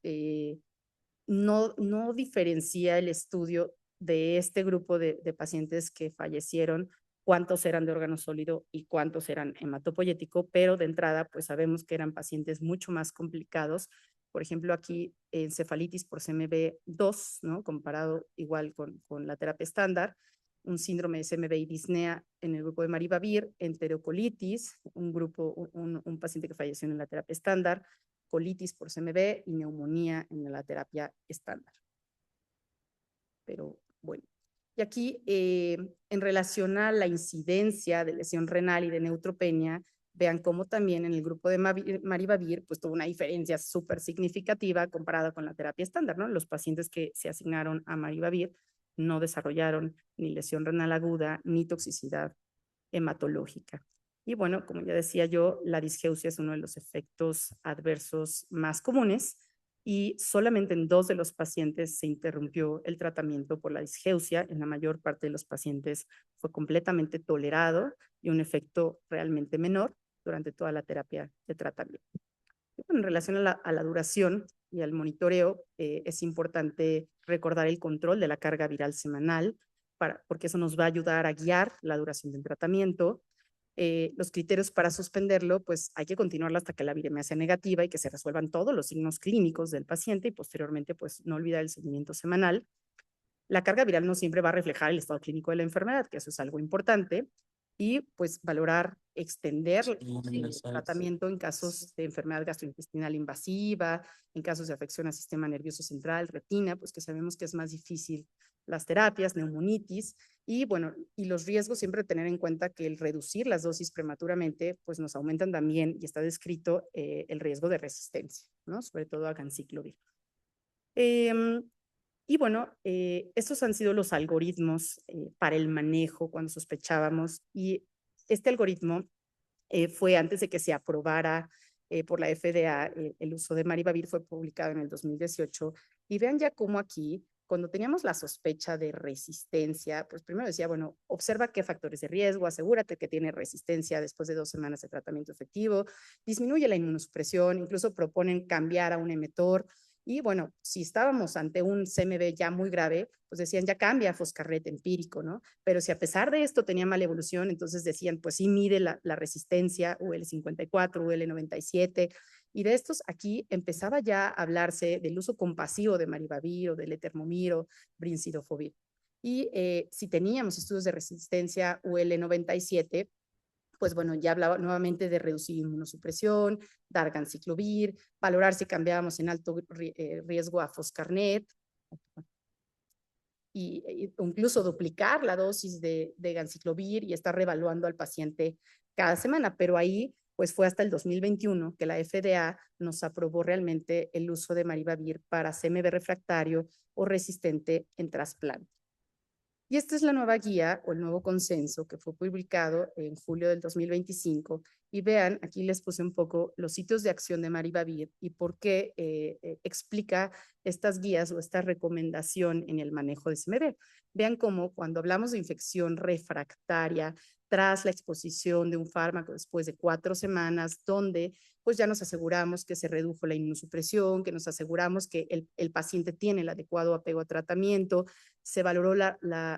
No diferencia el estudio de este grupo de pacientes que fallecieron, cuántos eran de órgano sólido y cuántos eran hematopoyético, pero de entrada pues sabemos que eran pacientes mucho más complicados. Por ejemplo, aquí encefalitis por CMV2, ¿no? Comparado igual con la terapia estándar, un síndrome de CMV y disnea en el grupo de Maribavir, enterocolitis, un paciente que falleció en la terapia estándar, colitis por CMV y neumonía en la terapia estándar. Pero bueno, y aquí en relación a la incidencia de lesión renal y de neutropenia, vean cómo también en el grupo de Maribavir pues tuvo una diferencia súper significativa comparada con la terapia estándar, ¿no? Los pacientes que se asignaron a Maribavir no desarrollaron ni lesión renal aguda ni toxicidad hematológica. Y bueno, como ya decía yo, la disgeusia es uno de los efectos adversos más comunes y solamente en 2 de los pacientes se interrumpió el tratamiento por la disgeusia. En la mayor parte de los pacientes fue completamente tolerado y un efecto realmente menor durante toda la terapia de tratamiento. En relación a la duración y al monitoreo, es importante recordar el control de la carga viral semanal, porque eso nos va a ayudar a guiar la duración del tratamiento. Los criterios para suspenderlo, pues hay que continuarlo hasta que la viremia sea negativa y que se resuelvan todos los signos clínicos del paciente y posteriormente, pues no olvidar el seguimiento semanal. La carga viral no siempre va a reflejar el estado clínico de la enfermedad, que eso es algo importante, y pues valorar extender el tratamiento en casos de enfermedad gastrointestinal invasiva, en casos de afección al sistema nervioso central, retina, pues que sabemos que es más difícil las terapias, neumonitis, y bueno, y los riesgos siempre tener en cuenta que el reducir las dosis prematuramente, pues nos aumentan también, y está descrito el riesgo de resistencia, ¿no? Sobre todo a ganciclovir. Y bueno, estos han sido los algoritmos para el manejo cuando sospechábamos, y este algoritmo fue antes de que se aprobara por la FDA el uso de Maribavir, fue publicado en el 2018, y vean ya cómo aquí, cuando teníamos la sospecha de resistencia, pues primero decía, bueno, observa qué factores de riesgo, asegúrate que tiene resistencia después de 2 semanas de tratamiento efectivo, disminuye la inmunosupresión, incluso proponen cambiar a un emetor. Y bueno, si estábamos ante un CMV ya muy grave, pues decían, ya cambia a Foscarnet empírico, ¿no? Pero si a pesar de esto tenía mala evolución, entonces decían, pues sí mide la resistencia UL54, UL97, y de estos aquí empezaba ya a hablarse del uso compasivo de Maribavir o del Etermomir o Brincidofovir. Y si teníamos estudios de resistencia UL97, pues bueno, ya hablaba nuevamente de reducir inmunosupresión, dar ganciclovir, valorar si cambiábamos en alto riesgo a Foscarnet, y incluso duplicar la dosis de ganciclovir y estar reevaluando al paciente cada semana. Pero ahí, pues fue hasta el 2021 que la FDA nos aprobó realmente el uso de Maribavir para CMV refractario o resistente en trasplante. Y esta es la nueva guía o el nuevo consenso que fue publicado en julio del 2025. Y vean, aquí les puse un poco los sitios de acción de Maribavir y por qué explica estas guías o esta recomendación en el manejo de CMV. Vean cómo cuando hablamos de infección refractaria tras la exposición de un fármaco después de 4 semanas, donde pues ya nos aseguramos que se redujo la inmunosupresión, que nos aseguramos que el paciente tiene el adecuado apego a tratamiento, se valoró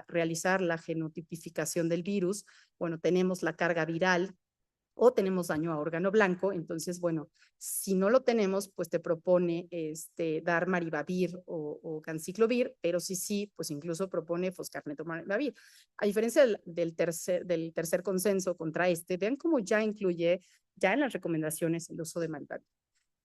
realizar la genotipificación del virus, bueno, tenemos la carga viral o tenemos daño a órgano blanco, entonces, bueno, si no lo tenemos, pues te propone dar Maribavir o ganciclovir, pero sí, pues incluso propone Foscarnet o Maribavir. A diferencia del tercer consenso contra vean cómo ya incluye ya en las recomendaciones el uso de Maribavir.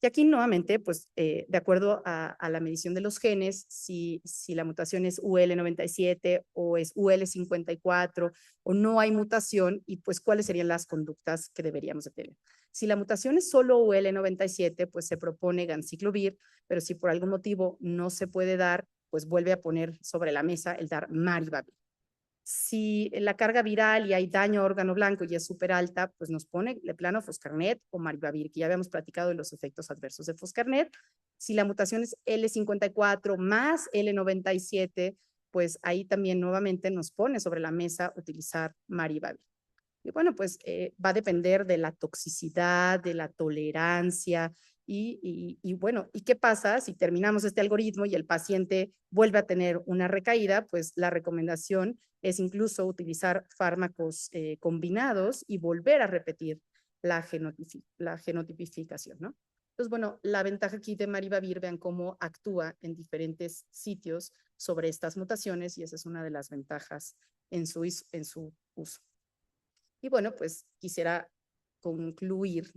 Y aquí nuevamente, pues de acuerdo a la medición de los genes, si la mutación es UL97 o es UL54 o no hay mutación, y pues cuáles serían las conductas que deberíamos de tener. Si la mutación es solo UL97, pues se propone ganciclovir, pero si por algún motivo no se puede dar, pues vuelve a poner sobre la mesa el dar Maribavir. Si la carga viral y hay daño a órgano blanco y es súper alta, pues nos pone de plano Foscarnet o Maribavir, que ya habíamos platicado de los efectos adversos de Foscarnet. Si la mutación es L54 más L97, pues ahí también nuevamente nos pone sobre la mesa utilizar Maribavir. Y bueno, pues va a depender de la toxicidad, de la tolerancia, y bueno, ¿y qué pasa si terminamos este algoritmo y el paciente vuelve a tener una recaída? Pues la recomendación es incluso utilizar fármacos combinados y volver a repetir la genotipificación, ¿no? Entonces, bueno, la ventaja aquí de Maribavir, vean cómo actúa en diferentes sitios sobre estas mutaciones, y esa es una de las ventajas en su uso. Y bueno, pues quisiera concluir,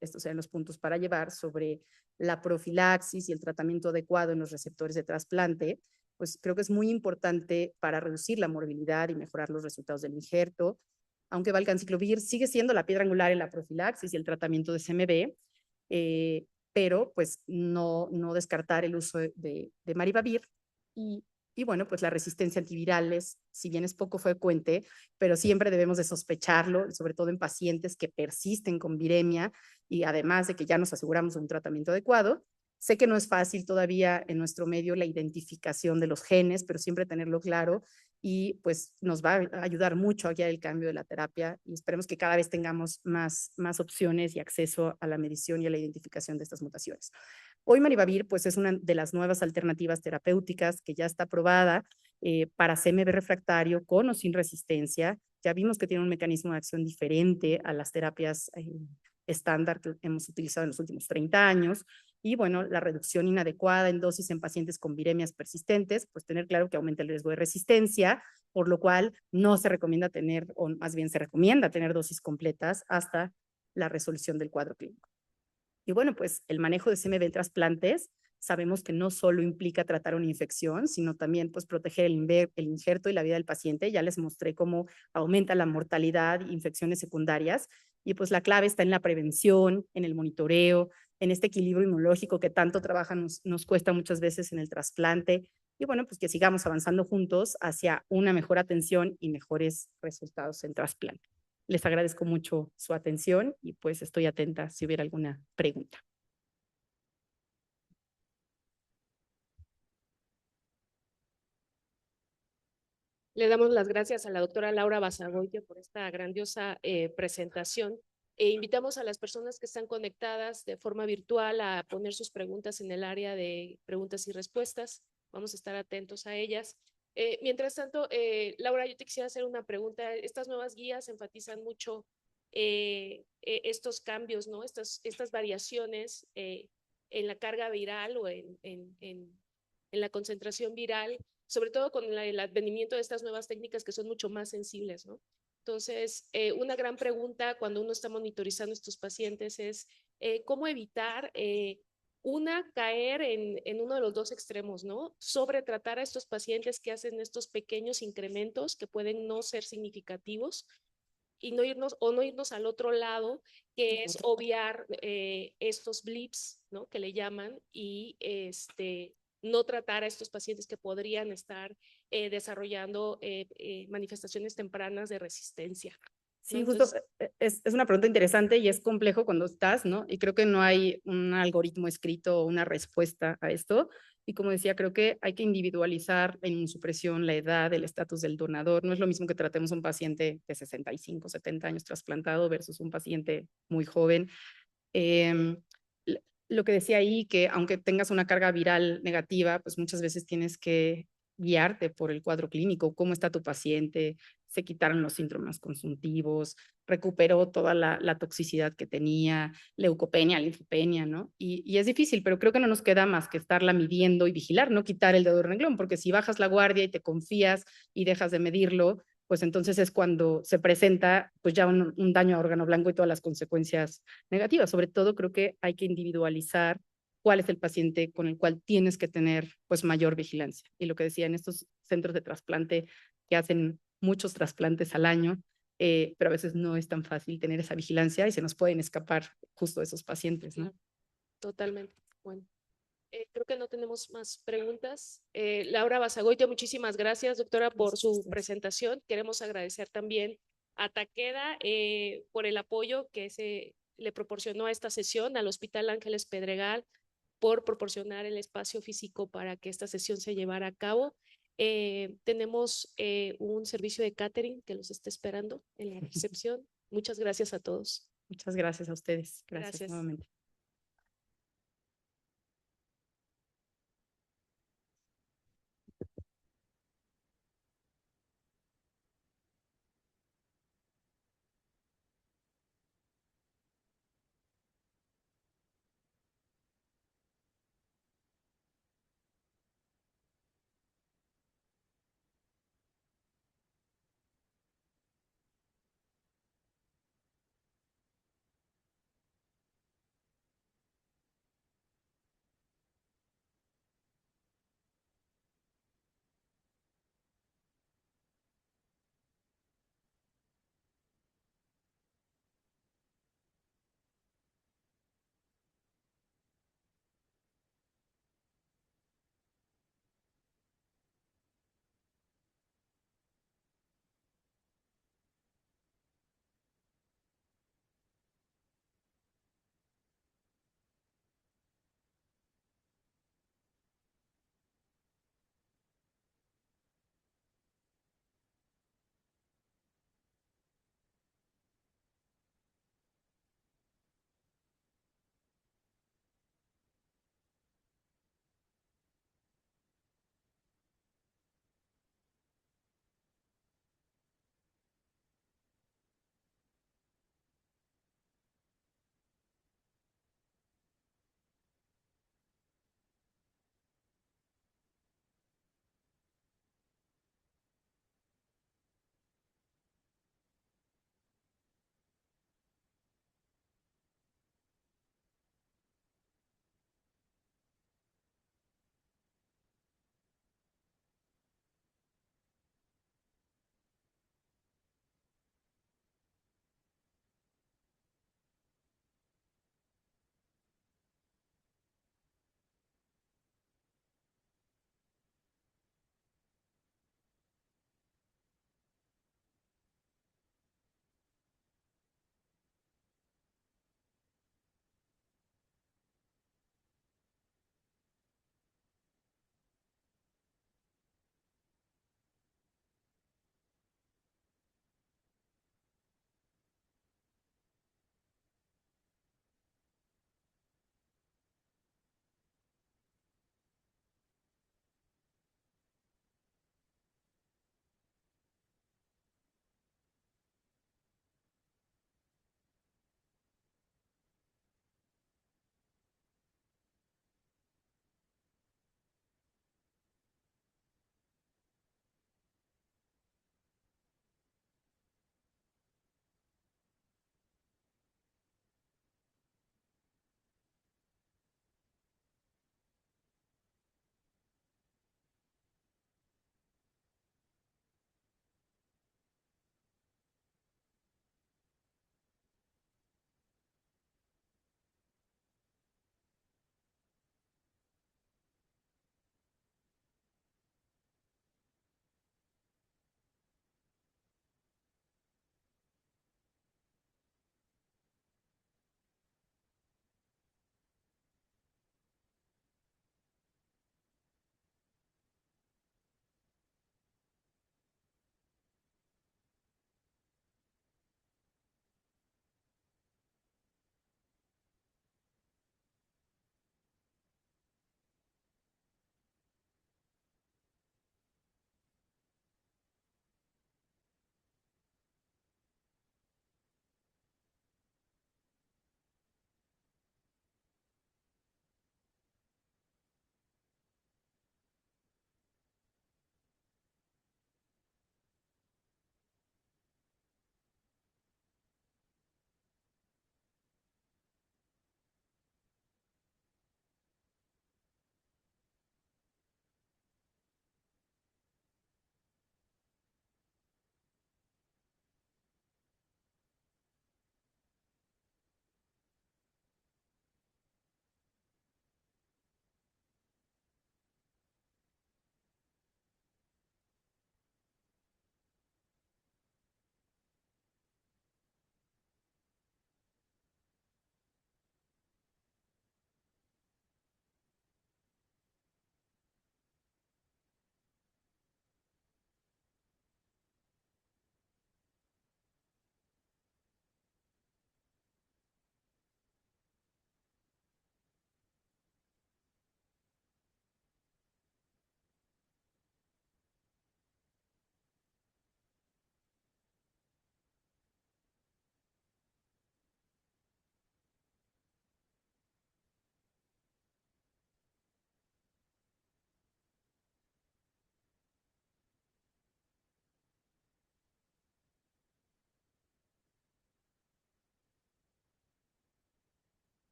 estos serían los puntos para llevar sobre la profilaxis y el tratamiento adecuado en los receptores de trasplante. Pues creo que es muy importante para reducir la morbilidad y mejorar los resultados del injerto. Aunque valganciclovir sigue siendo la piedra angular en la profilaxis y el tratamiento de CMV, pero pues no descartar el uso de Maribavir. Y bueno, pues la resistencia antiviral si bien es poco frecuente, pero siempre debemos de sospecharlo, sobre todo en pacientes que persisten con viremia, y además de que ya nos aseguramos de un tratamiento adecuado. Sé que no es fácil todavía en nuestro medio la identificación de los genes, pero siempre tenerlo claro, y pues nos va a ayudar mucho a guiar el cambio de la terapia, y esperemos que cada vez tengamos más opciones y acceso a la medición y a la identificación de estas mutaciones. Hoy Maribavir pues es una de las nuevas alternativas terapéuticas que ya está aprobada para CMV refractario con o sin resistencia. Ya vimos que tiene un mecanismo de acción diferente a las terapias estándar que hemos utilizado en los últimos 30 años. Y bueno, la reducción inadecuada en dosis en pacientes con viremias persistentes, pues tener claro que aumenta el riesgo de resistencia, por lo cual no se recomienda tener, o más bien se recomienda tener dosis completas hasta la resolución del cuadro clínico. Y bueno, pues el manejo de CMV en trasplantes, sabemos que no solo implica tratar una infección, sino también pues proteger el injerto y la vida del paciente. Ya les mostré cómo aumenta la mortalidad e infecciones secundarias. Y pues la clave está en la prevención, en el monitoreo, en este equilibrio inmunológico que tanto trabajo nos cuesta muchas veces en el trasplante. Y bueno, pues que sigamos avanzando juntos hacia una mejor atención y mejores resultados en trasplante. Les agradezco mucho su atención y pues estoy atenta si hubiera alguna pregunta. Le damos las gracias a la doctora Laura Basagoiti por esta grandiosa presentación. Invitamos a las personas que están conectadas de forma virtual a poner sus preguntas en el área de preguntas y respuestas. Vamos a estar atentos a ellas. Mientras tanto, Laura, yo te quisiera hacer una pregunta. Estas nuevas guías enfatizan mucho estos cambios, ¿no? Estas variaciones en la carga viral o en la concentración viral, sobre todo con el advenimiento de estas nuevas técnicas que son mucho más sensibles, ¿no? Entonces, una gran pregunta cuando uno está monitorizando estos pacientes es cómo evitar caer en uno de los dos extremos, ¿no? Sobretratar a estos pacientes que hacen estos pequeños incrementos que pueden no ser significativos y no irnos al otro lado, que es obviar estos blips, ¿no? Que le llaman, y no tratar a estos pacientes que podrían estar desarrollando manifestaciones tempranas de resistencia. Sí, ¿no? justo Entonces, es una pregunta interesante y es complejo cuando estás, ¿no? Y creo que no hay un algoritmo escrito o una respuesta a esto. Y como decía, creo que hay que individualizar la inmunosupresión, la edad, el estatus del donador. No es lo mismo que tratemos a un paciente de 65, 70 años trasplantado versus un paciente muy joven. Eh, lo que decía ahí, que aunque tengas una carga viral negativa, pues muchas veces tienes que guiarte por el cuadro clínico, cómo está tu paciente, se quitaron los síntomas consuntivos, recuperó toda la toxicidad que tenía, leucopenia, linfopenia, ¿no? Y es difícil, pero creo que no nos queda más que estarla midiendo y vigilar, no quitar el dedo del renglón, porque si bajas la guardia y te confías y dejas de medirlo, pues entonces es cuando se presenta pues ya un daño a órgano blanco y todas las consecuencias negativas. Sobre todo creo que hay que individualizar cuál es el paciente con el cual tienes que tener pues mayor vigilancia. Y lo que decía, en estos centros de trasplante que hacen muchos trasplantes al año, pero a veces no es tan fácil tener esa vigilancia y se nos pueden escapar justo esos pacientes, ¿no? Totalmente. Bueno. Creo que no tenemos más preguntas. Laura Basagoiti, muchísimas gracias, doctora, por su presentación. Queremos agradecer también a Takeda por el apoyo que se le proporcionó a esta sesión, al Hospital Ángeles Pedregal, por proporcionar el espacio físico para que esta sesión se llevara a cabo. Tenemos un servicio de catering que los está esperando en la recepción. Muchas gracias a todos. Muchas gracias a ustedes. Gracias. Nuevamente.